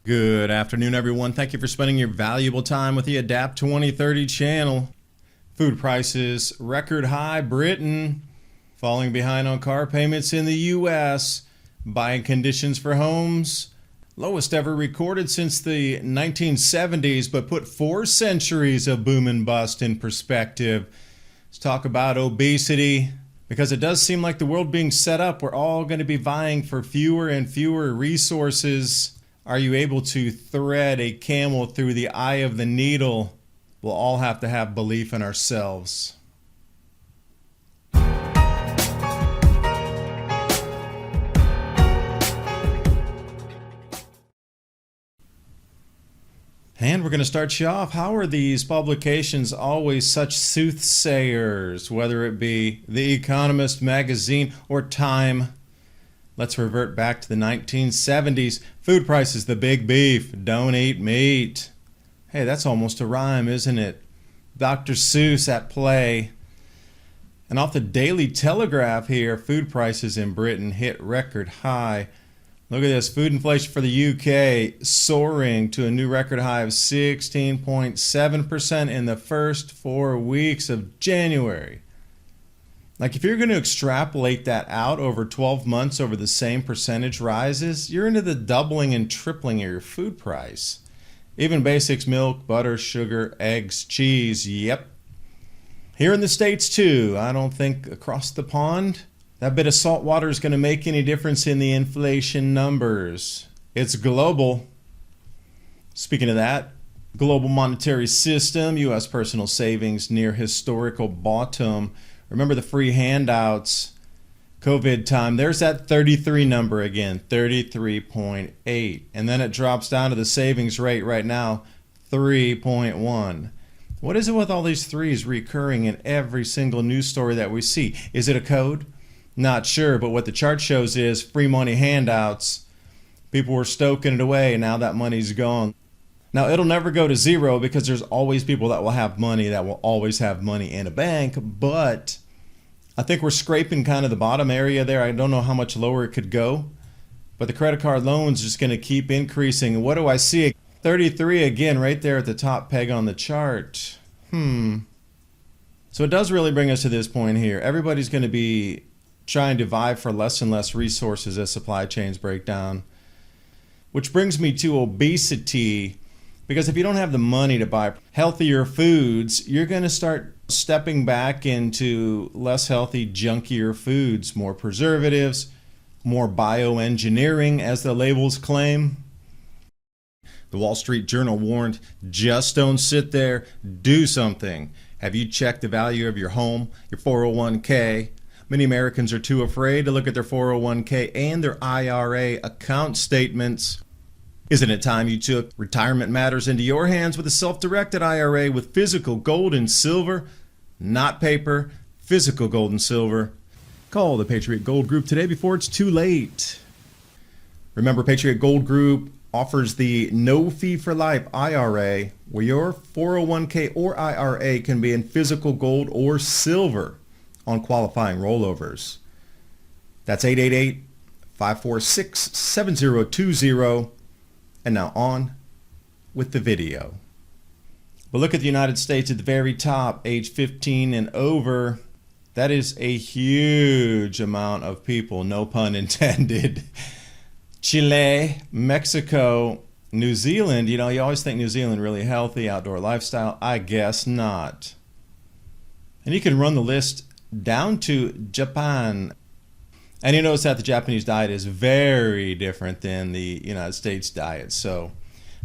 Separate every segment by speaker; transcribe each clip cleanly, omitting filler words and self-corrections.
Speaker 1: Good afternoon, everyone. Thank you for spending your valuable time with the Adapt 2030 channel. Food prices record high. Britain falling behind on car payments in the U.S. Buying conditions for homes lowest ever recorded since the 1970s, but put 4 centuries of boom and bust in perspective. Let's talk about obesity, because it does seem like the world being set up, we're all going to be vying for fewer and fewer resources. Are you able to thread a camel through the eye of the needle? We'll all have to have belief in ourselves. And we're going to start you off. How are these publications always such soothsayers, whether it be The Economist magazine or Time? Let's revert back to the 1970s. Food prices, the big beef. Don't eat meat. Hey, that's almost a rhyme, isn't it? Dr. Seuss at play. And off the Daily Telegraph here, food prices in Britain hit record high. Look at this. Food inflation for the UK soaring to a new record high of 16.7% in the first 4 weeks of January. Like, if you're going to extrapolate that out over 12 months over the same percentage rises, you're into the doubling and tripling of your food price. Even basics, milk, butter, sugar, eggs, cheese, yep. Here in the States too, I don't think across the pond, that bit of salt water is going to make any difference in the inflation numbers. It's global. Speaking of that, global monetary system, U.S. personal savings near historical bottom. Remember the free handouts, COVID time, there's that 33 number again, 33.8. And then it drops down to the savings rate right now, 3.1. What is it with all these threes recurring in every single news story that we see? Is it a code? Not sure, but what the chart shows is free money handouts. People were stoking it away, and now that money's gone. Now, it'll never go to zero because there's always people that will have money that will always have money in a bank, but I think we're scraping kind of the bottom area there. I don't know how much lower it could go, but the credit card loans just going to keep increasing. What do I see? 33 again, right there at the top peg on the chart. So it does really bring us to this point here. Everybody's going to be trying to vie for less and less resources as supply chains break down. Which brings me to obesity, because if you don't have the money to buy healthier foods, you're going to start stepping back into less healthy, junkier foods, more preservatives, more bioengineering, as the labels claim. The Wall Street Journal warned, just don't sit there, do something. Have you checked the value of your home, your 401k? Many Americans are too afraid to look at their 401k and their IRA account statements. Isn't it time you took retirement matters into your hands with a self-directed IRA with physical gold and silver? Not paper, physical gold and silver. Call the Patriot Gold Group today before it's too late. Remember, Patriot Gold Group offers the no fee for life IRA, where your 401k or IRA can be in physical gold or silver on qualifying rollovers. That's 888-546-7020. And now on with the video. But look at the United States at the very top, age 15 and over. That is a huge amount of people, no pun intended. Chile, Mexico, New Zealand. You know, you always think New Zealand really healthy, outdoor lifestyle. I guess not. And you can run the list down to Japan. And you notice that the Japanese diet is very different than the United States diet. So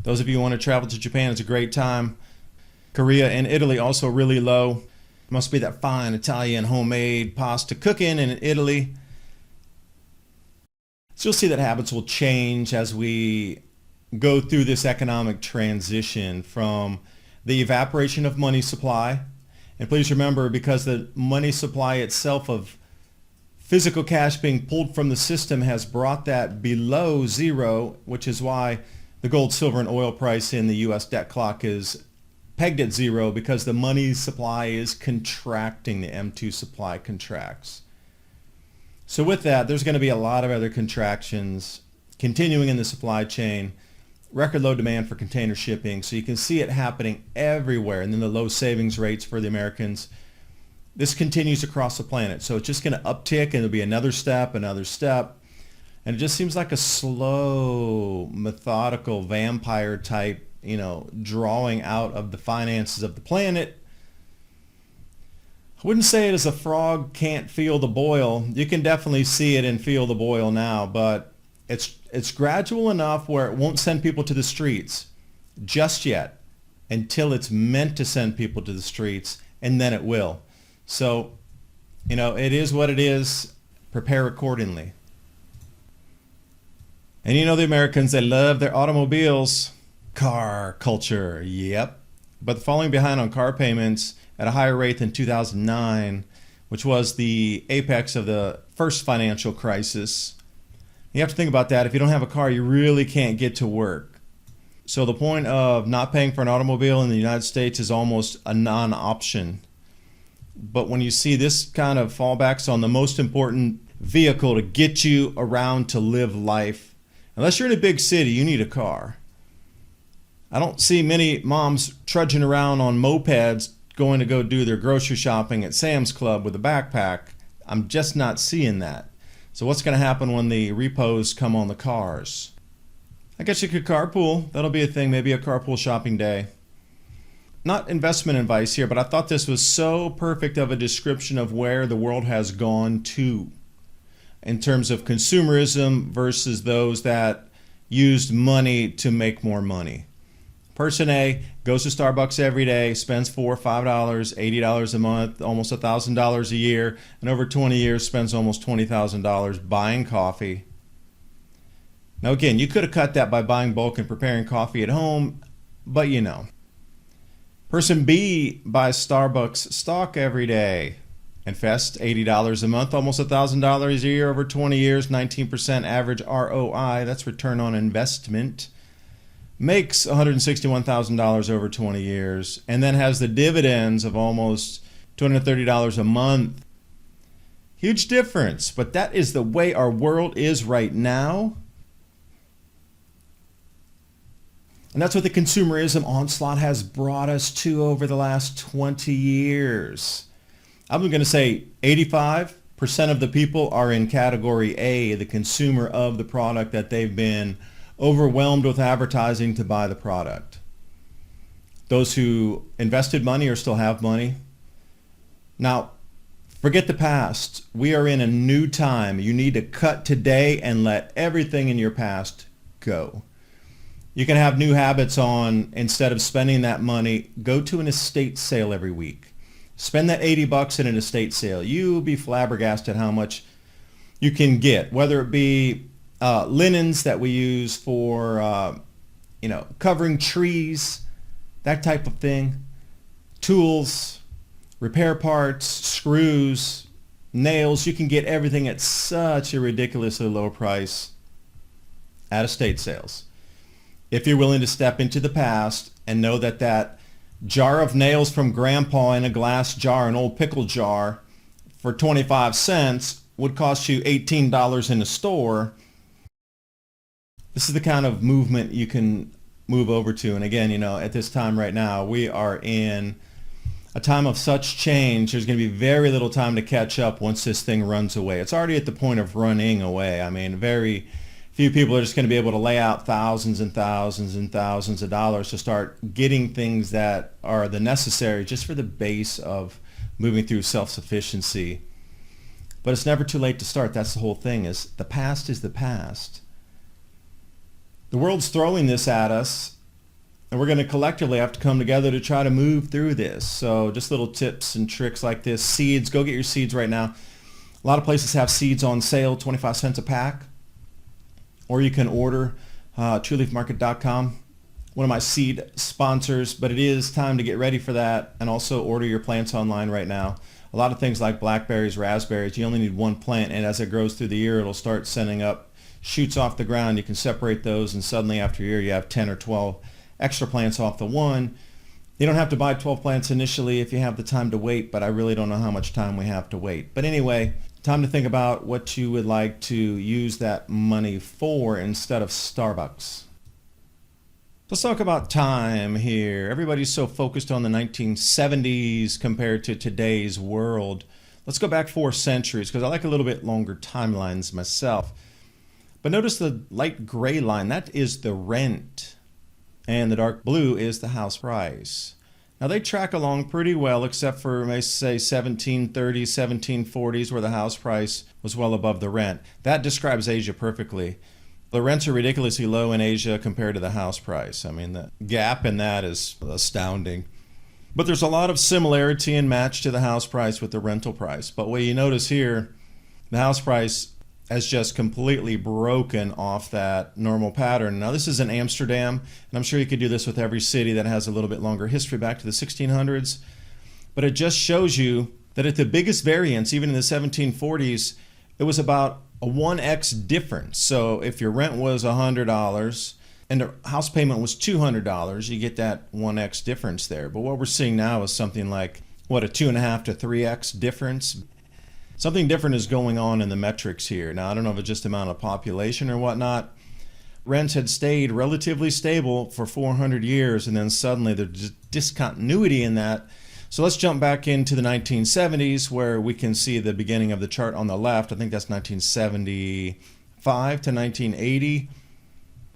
Speaker 1: those of you who want to travel to Japan, it's a great time. Korea and Italy also really low. Must be that fine Italian homemade pasta cooking in Italy. So you'll see that habits will change as we go through this economic transition from the evaporation of money supply. And please remember, because the money supply itself of physical cash being pulled from the system has brought that below zero, which is why the gold, silver, and oil price in the U.S. debt clock is pegged at zero, because the money supply is contracting. The M2 supply contracts. So with that, there's going to be a lot of other contractions continuing in the supply chain record low demand for container shipping. So you can see it happening everywhere. And then the low savings rates for the Americans. This continues across the planet. So it's just going to uptick, and there'll be another step. And it just seems like a slow, methodical, vampire type, drawing out of the finances of the planet. I wouldn't say it as a frog can't feel the boil. You can definitely see it and feel the boil now, but it's gradual enough where it won't send people to the streets just yet, until it's meant to send people to the streets, and then it will. So, it is what it is. Prepare accordingly. And the Americans, they love their automobiles. Car culture, yep. But falling behind on car payments at a higher rate than 2009, which was the apex of the first financial crisis. You have to think about that. If you don't have a car, you really can't get to work. So the point of not paying for an automobile in the United States is almost a non-option. But when you see this kind of fallbacks on the most important vehicle to get you around to live life, unless you're in a big city, you need a car. I don't see many moms trudging around on mopeds going to go do their grocery shopping at Sam's Club with a backpack. I'm just not seeing that. So what's going to happen when the repos come on the cars? I guess you could carpool. That'll be a thing, maybe a carpool shopping day. Not investment advice here, but I thought this was so perfect of a description of where the world has gone to in terms of consumerism versus those that used money to make more money. Person A goes to Starbucks every day, spends $4 or $5, $80 a month, almost $1,000 a year, and over 20 years spends almost $20,000 buying coffee. Now again, you could have cut that by buying bulk and preparing coffee at home, but Person B buys Starbucks stock every day, invests $80 a month, almost $1,000 a year over 20 years, 19% average ROI, that's return on investment, makes $161,000 over 20 years, and then has the dividends of almost $230 a month. Huge difference, but that is the way our world is right now. And that's what the consumerism onslaught has brought us to over the last 20 years. I'm going to say 85% of the people are in category A, the consumer of the product that they've been overwhelmed with advertising to buy the product. Those who invested money or still have money. Now, forget the past. We are in a new time. You need to cut today and let everything in your past go. You can have new habits on, instead of spending that money, go to an estate sale every week. Spend that $80 in an estate sale. You'll be flabbergasted how much you can get, whether it be linens that we use for, covering trees, that type of thing, tools, repair parts, screws, nails. You can get everything at such a ridiculously low price at estate sales. If you're willing to step into the past and know that that jar of nails from Grandpa in a glass jar, an old pickle jar, for 25 cents would cost you $18 in a store, this is the kind of movement you can move over to. And again, at this time right now, we are in a time of such change. There's going to be very little time to catch up once this thing runs away. It's already at the point of running away. I mean, very few people are just going to be able to lay out thousands and thousands and thousands of dollars to start getting things that are the necessary just for the base of moving through self-sufficiency. But it's never too late to start. That's the whole thing, is the past is the past. The world's throwing this at us, and we're going to collectively have to come together to try to move through this. So just little tips and tricks like this. Seeds, go get your seeds right now. A lot of places have seeds on sale, 25 cents a pack. Or you can order trueleafmarket.com, one of my seed sponsors, but it is time to get ready for that, and also order your plants online right now. A lot of things like blackberries, raspberries, you only need one plant, and as it grows through the year, it'll start sending up shoots off the ground. You can separate those, and suddenly after a year, you have 10 or 12 extra plants off the one. You don't have to buy 12 plants initially if you have the time to wait, but I really don't know how much time we have to wait. But anyway, time to think about what you would like to use that money for instead of Starbucks. Let's talk about time here. Everybody's so focused on the 1970s compared to today's world. Let's go back 4 centuries because I like a little bit longer timelines myself. But notice the light gray line, that is the rent. And the dark blue is the house price. Now they track along pretty well except for, may say, 1730s, 1740s where the house price was well above the rent. That describes Asia perfectly. The rents are ridiculously low in Asia compared to the house price. I mean, the gap in that is astounding. But there's a lot of similarity and match to the house price with the rental price. But what you notice here, the house price has just completely broken off that normal pattern. Now this is in Amsterdam, and I'm sure you could do this with every city that has a little bit longer history back to the 1600s. But it just shows you that at the biggest variance, even in the 1740s, it was about a 1x difference. So if your rent was $100 and the house payment was $200, you get that 1x difference there. But what we're seeing now is something like, what, a 2.5 to 3x difference? Something different is going on in the metrics here. Now, I don't know if it's just amount of population or whatnot. Rents had stayed relatively stable for 400 years, and then suddenly there's discontinuity in that. So let's jump back into the 1970s where we can see the beginning of the chart on the left. I think that's 1975 to 1980.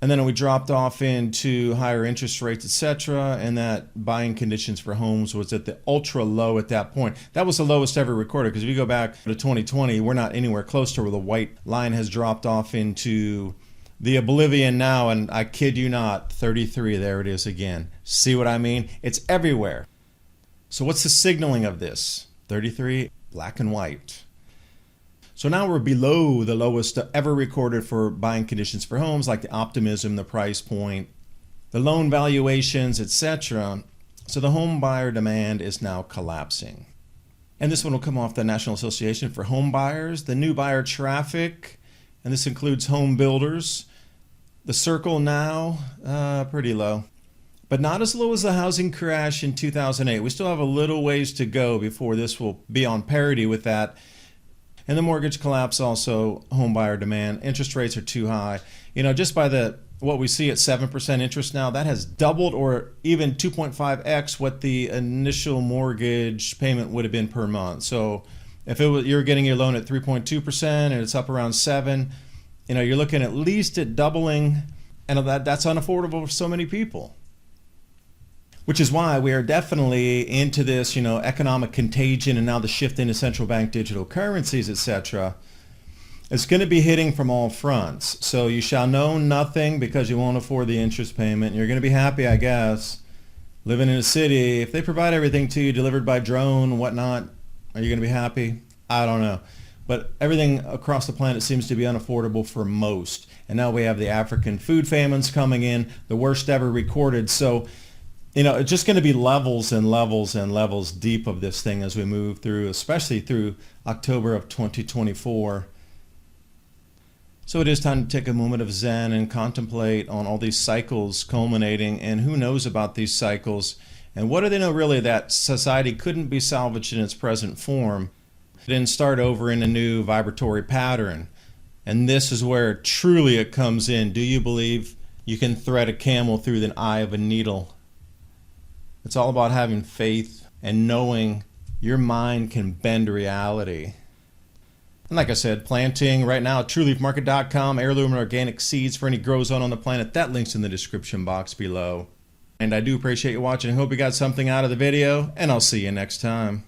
Speaker 1: And then we dropped off into higher interest rates, etc. And that buying conditions for homes was at the ultra low at that point. That was the lowest ever recorded, because if you go back to 2020, we're not anywhere close to where the white line has dropped off into the oblivion now. And I kid you not, 33, there it is again. See what I mean? It's everywhere. So what's the signaling of this? 33, black and white. So now we're below the lowest ever recorded for buying conditions for homes, like the optimism, the price point, the loan valuations, etc. So the home buyer demand is now collapsing. And this one will come off the National Association for Home Buyers, the new buyer traffic, and this includes home builders. The circle now, pretty low. But not as low as the housing crash in 2008. We still have a little ways to go before this will be on parity with that. And the mortgage collapse also, home buyer demand. Interest rates are too high. You know, just by what we see at 7% interest now, that has doubled or even 2.5x what the initial mortgage payment would have been per month. So if you're getting your loan at 3.2% and it's up around 7%, you know, you're looking at least at doubling, and that's unaffordable for so many people. Which is why we are definitely into this, you know, economic contagion and now the shift into central bank digital currencies, etc. It's going to be hitting from all fronts. So you shall know nothing because you won't afford the interest payment. You're going to be happy, I guess, living in a city. If they provide everything to you delivered by drone and whatnot, are you going to be happy? I don't know. But everything across the planet seems to be unaffordable for most. And now we have the African food famines coming in, the worst ever recorded. So, you know, it's just going to be levels and levels and levels deep of this thing as we move through, especially through October of 2024. So it is time to take a moment of Zen and contemplate on all these cycles culminating, and who knows about these cycles, and what do they know really that society couldn't be salvaged in its present form, then start over in a new vibratory pattern. And this is where truly it comes in. Do you believe you can thread a camel through the eye of a needle? It's all about having faith and knowing your mind can bend reality. And like I said, planting right now at trueleafmarket.com, heirloom and organic seeds for any grow zone on the planet. That link's in the description box below. And I do appreciate you watching. I hope you got something out of the video, and I'll see you next time.